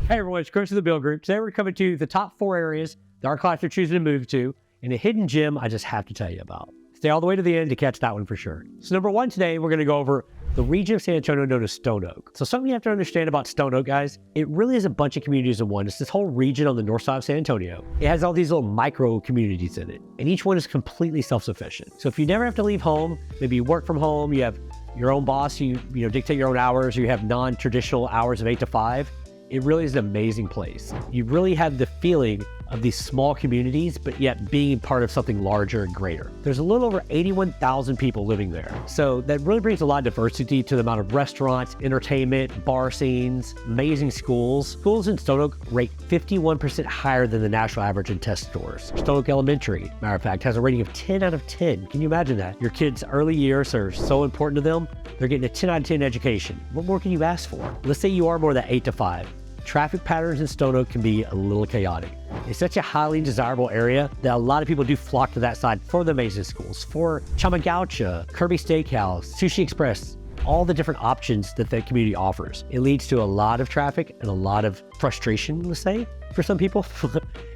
Hey everyone, it's Chris of the Beal Group. Today we're coming to the top 4 areas that our clients are choosing to move to, and a hidden gem I just have to tell you about. Stay all the way to the end to catch that one for sure. So number 1 today, we're going to go over the region of San Antonio known as Stone Oak. So something you have to understand about Stone Oak, guys, it really is a bunch of communities in one. It's this whole region on the north side of San Antonio. It has all these little micro communities in it, and each one is completely self-sufficient. So if you never have to leave home, maybe you work from home, you have your own boss, you dictate your own hours, or you have non-traditional hours of 8 to 5, it really is an amazing place. You really have the feeling of these small communities, but yet being part of something larger and greater. There's a little over 81,000 people living there. So that really brings a lot of diversity to the amount of restaurants, entertainment, bar scenes, amazing schools. Schools in Stone Oak rate 51% higher than the national average in test scores. Stone Oak Elementary, matter of fact, has a rating of 10 out of 10. Can you imagine that? Your kids' early years are so important to them. They're getting a 10 out of 10 education. What more can you ask for? Let's say you are more than 8 to 5. Traffic patterns in Stone Oak can be a little chaotic. It's such a highly desirable area that a lot of people do flock to that side for the amazing schools, for Chamagaucha, Kirby Steakhouse, Sushi Express, all the different options that the community offers. It leads to a lot of traffic and a lot of frustration, let's say, for some people,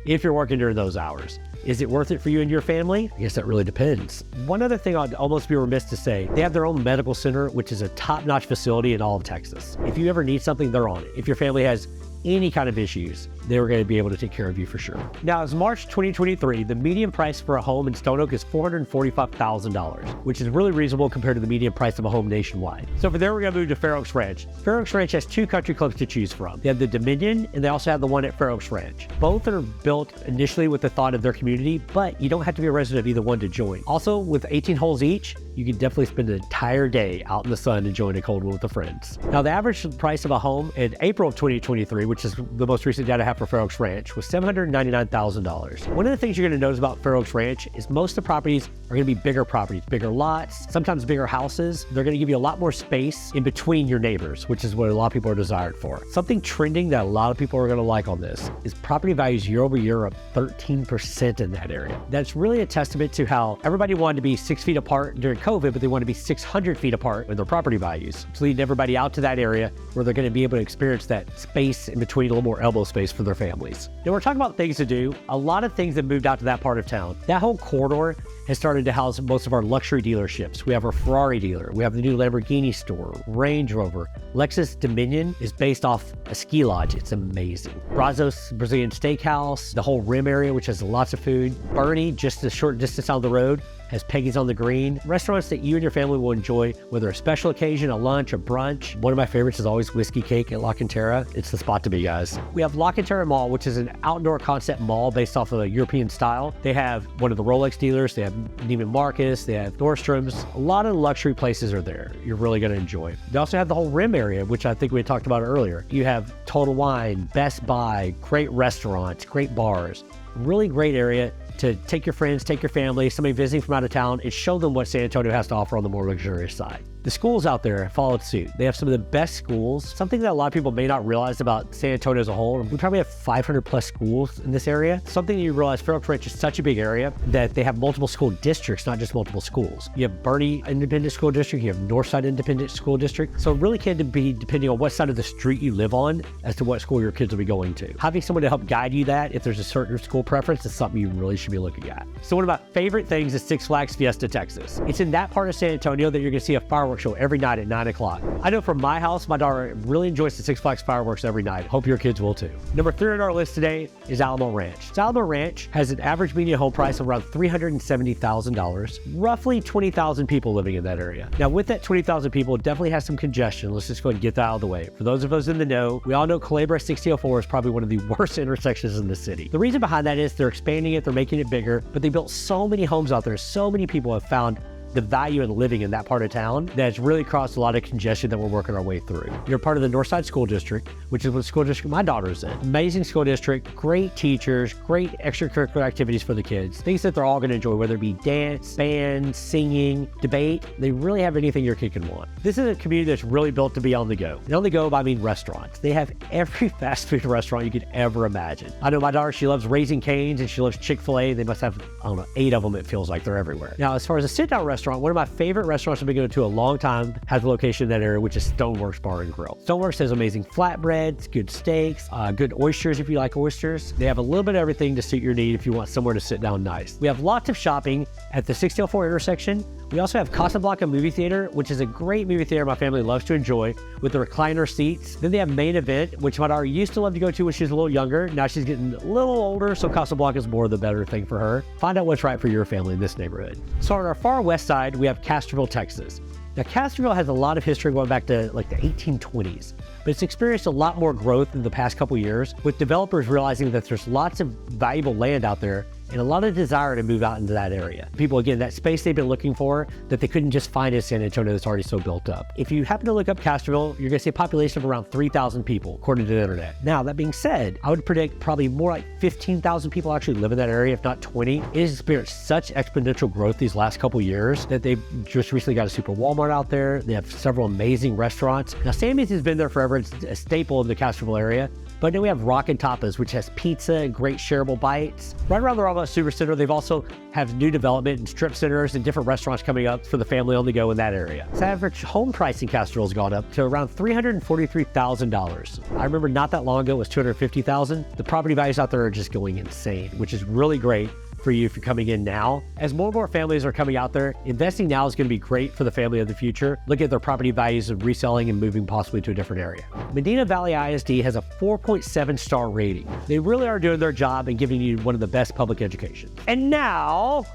if you're working during those hours. Is it worth it for you and your family? I guess that really depends. One other thing I'd almost be remiss to say, they have their own medical center, which is a top-notch facility in all of Texas. If you ever need something, they're on it. If your family has any kind of issues, they're going to be able to take care of you for sure. Now, as March 2023, the median price for a home in Stone Oak is $445,000, which is really reasonable compared to the median price of a home nationwide. So from there, we're going to move to Fair Oaks Ranch. Fair Oaks Ranch has 2 country clubs to choose from. They have the Dominion, and they also have the one at Fair Oaks Ranch. Both are built initially with the thought of their community, but you don't have to be a resident of either one to join. Also, with 18 holes each, you can definitely spend an entire day out in the sun enjoying a cold one with the friends. Now, the average price of a home in April of 2023, which is the most recent data I have for Fair Oaks Ranch, was $799,000. One of the things you're going to notice about Fair Oaks Ranch is most of the properties are going to be bigger properties, bigger lots, sometimes bigger houses. They're going to give you a lot more space in between your neighbors, which is what a lot of people are desired for. Something trending that a lot of people are going to like on this is property values year over year up 13% in that area. That's really a testament to how everybody wanted to be 6 feet apart during COVID, but they want to be 600 feet apart with their property values. So leading everybody out to that area where they're going to be able to experience that space in between, a little more elbow space for their families. Now we're talking about things to do. A lot of things have moved out to that part of town. That whole corridor has started to house most of our luxury dealerships. We have our Ferrari dealer. We have the new Lamborghini store, Range Rover. Lexus Dominion is based off a ski lodge. It's amazing. Brazos Brazilian Steakhouse, the whole Rim area, which has lots of food. Bernie, just a short distance down the road, has Peggy's on the Green. Restaurants that you and your family will enjoy, whether a special occasion, a lunch, a brunch. One of my favorites is always Whiskey Cake at La Cantera. It's the spot to be, guys. We have La Cantera Mall, which is an outdoor concept mall based off of a European style. They have one of the Rolex dealers. They have Neiman Marcus. They have Nordstrom's. A lot of luxury places are there. You're really going to enjoy. They also have the whole Rim area, which I think we talked about earlier. You have Total Wine, Best Buy, great restaurants, great bars. Really great area to take your friends, take your family, somebody visiting from out of town, and show them what San Antonio has to offer on the more luxurious side. The schools out there followed suit. They have some of the best schools. Something that a lot of people may not realize about San Antonio as a whole, we probably have 500 plus schools in this area. Something that you realize, Fair Oaks Ranch is such a big area that they have multiple school districts, not just multiple schools. You have Bernie Independent School District, you have Northside Independent School District. So it really can be depending on what side of the street you live on as to what school your kids will be going to. Having someone to help guide you that, if there's a certain school preference, is something you really should be looking at. So one of my favorite things is Six Flags Fiesta, Texas. It's in that part of San Antonio that you're going to see a fireworks show every night at 9 o'clock. I know from my house, my daughter really enjoys the Six Flags fireworks every night. Hope your kids will too. Number 3 on our list today is Alamo Ranch. Alamo Ranch has an average median home price of around $370,000, roughly 20,000 people living in that area. Now with that 20,000 people, it definitely has some congestion. Let's just go ahead and get that out of the way. For those of us in the know, we all know Culebra 6004 is probably one of the worst intersections in the city. The reason behind that is they're expanding it, they're making it bigger, but they built so many homes out there. So many people have found the value in living in that part of town that's really caused a lot of congestion that we're working our way through. You're part of the Northside School District, which is what school district my daughter's in. Amazing school district, great teachers, great extracurricular activities for the kids, things that they're all going to enjoy, whether it be dance, band, singing, debate. They really have anything your kid can want. This is a community that's really built to be on the go. And on the go, I mean restaurants. They have every fast food restaurant you could ever imagine. I know my daughter, she loves Raising Cane's and she loves Chick-fil-A. They must have, I don't know, 8 of them. It feels like they're everywhere. Now, as far as a sit-down restaurant restaurant. One of my favorite restaurants I've been going to a long time has a location in that area, which is Stoneworks Bar and Grill. Stoneworks has amazing flatbreads, good steaks, good oysters if you like oysters. They have a little bit of everything to suit your need if you want somewhere to sit down nice. We have lots of shopping at the 604 intersection. We also have Casablanca Movie Theater, which is a great movie theater my family loves to enjoy with the recliner seats. Then they have Main Event, which my daughter used to love to go to when she was a little younger. Now she's getting a little older, so Casablanca is more the better thing for her. Find out what's right for your family in this neighborhood. So on our far west side, we have Castroville, Texas. Now Castroville has a lot of history going back to like the 1820s, but it's experienced a lot more growth in the past couple years, with developers realizing that there's lots of valuable land out there and a lot of desire to move out into that area. People, again, that space they've been looking for that they couldn't just find in San Antonio that's already so built up. If you happen to look up Castroville, you're gonna see a population of around 3,000 people, according to the internet. Now, that being said, I would predict probably more like 15,000 people actually live in that area, if not 20. It has experienced such exponential growth these last couple years that they've just recently got a super Walmart out there. They have several amazing restaurants. Now, Sammy's has been there forever. It's a staple of the Castroville area. But then we have Rockin' Tapas, which has pizza and great shareable bites. Right around the Alamo Super Center, they've also have new development and strip centers and different restaurants coming up for the family on the go in that area. So average home price in Castroville has gone up to around $343,000. I remember not that long ago it was $250,000. The property values out there are just going insane, which is really great for you if you're coming in now. As more and more families are coming out there, investing now is going to be great for the family of the future. Look at their property values of reselling and moving possibly to a different area. Medina Valley ISD has a 4.7 star rating. They really are doing their job and giving you one of the best public education. And now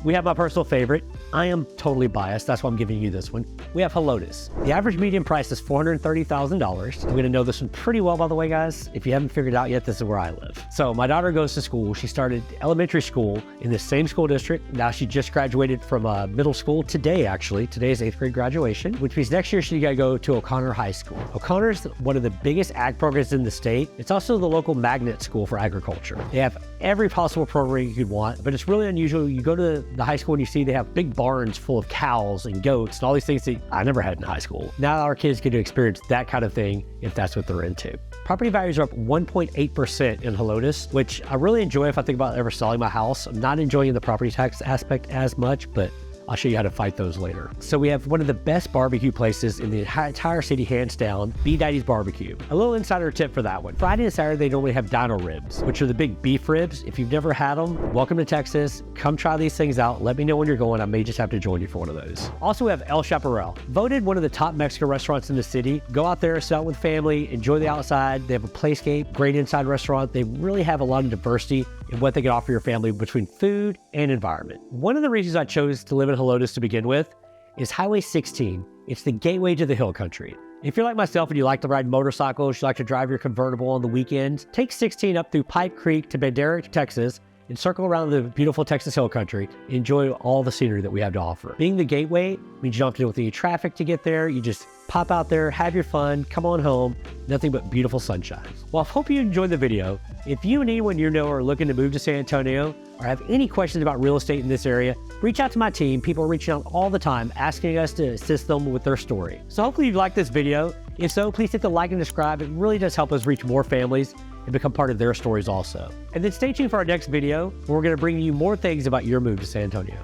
we have my personal favorite. I am totally biased, that's why I'm giving you this one. We have helotes. The average median price is $430,000. I'm gonna know this one pretty well, by the way, guys. If you haven't figured it out yet, this is where I live. So my daughter goes to school. She started elementary school in the same school district. Now she just graduated from middle school today, actually. Today is 8th grade graduation, which means next year she's gotta go to O'Connor High School. O'Connor is one of the biggest ag programs in the state. It's also the local magnet school for agriculture. They have every possible program you could want, but it's really unusual. You go to the high school and you see they have big barns full of cows and goats and all these things that I never had in high school. Now our kids get to experience that kind of thing if that's what they're into. Property values are up 1.8% in Helotes, which I really enjoy if I think about ever selling my house. I'm not enjoying the property tax aspect as much, but I'll show you how to fight those later. So we have one of the best barbecue places in the entire city, hands down, B Daddy's Barbecue. A little insider tip for that one. Friday and Saturday, they normally have dino ribs, which are the big beef ribs. If you've never had them, welcome to Texas. Come try these things out. Let me know when you're going. I may just have to join you for one of those. Also, we have El Chaparral, voted one of the top Mexican restaurants in the city. Go out there, sit out with family, enjoy the outside. They have a playscape, great inside restaurant. They really have a lot of diversity in what they can offer your family between food and environment. One of the reasons I chose to live in Helotes to begin with is Highway 16. It's the gateway to the hill country. If you're like myself and you like to ride motorcycles, you like to drive your convertible on the weekends, take 16 up through Pipe Creek to Bandera, Texas, and circle around the beautiful Texas hill country. Enjoy all the scenery that we have to offer. Being the gateway means you don't have to deal with any traffic to get there. You just pop out there, have your fun, come on home, nothing but beautiful sunshine. Well, I hope you enjoyed the video. If you and anyone you know are looking to move to San Antonio or have any questions about real estate in this area, reach out to my team. People are reaching out all the time, asking us to assist them with their story. So hopefully you liked this video. If so, please hit the like and subscribe. It really does help us reach more families and become part of their stories also. And then stay tuned for our next video, where we're gonna bring you more things about your move to San Antonio.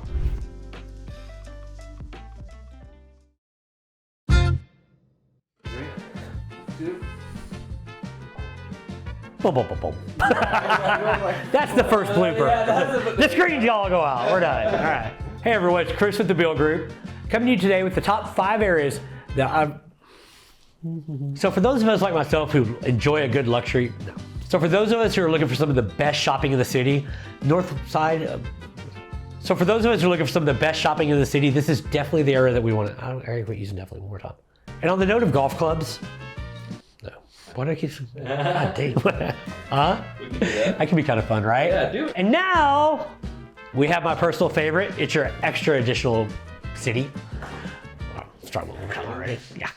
Boom, boom, boom, boom. That's the first blooper. The screens all go out, we're done. All right. Hey everyone, it's Chris with the Beal Group, coming to you today with the top 5 areas that I've... So for those of us like myself who enjoy a good luxury, no. So for those of us who are looking for some of the best shopping in the city, So for those of us who are looking for some of the best shopping in the city, this is definitely the area that we want to, I quit using definitely one more time. And on the note of golf clubs, no. Why do I keep, God damn. Huh? That can be kind of fun, right? Yeah, do it. And now, we have my personal favorite. It's your extra additional city. Let's try one more time already. Yeah.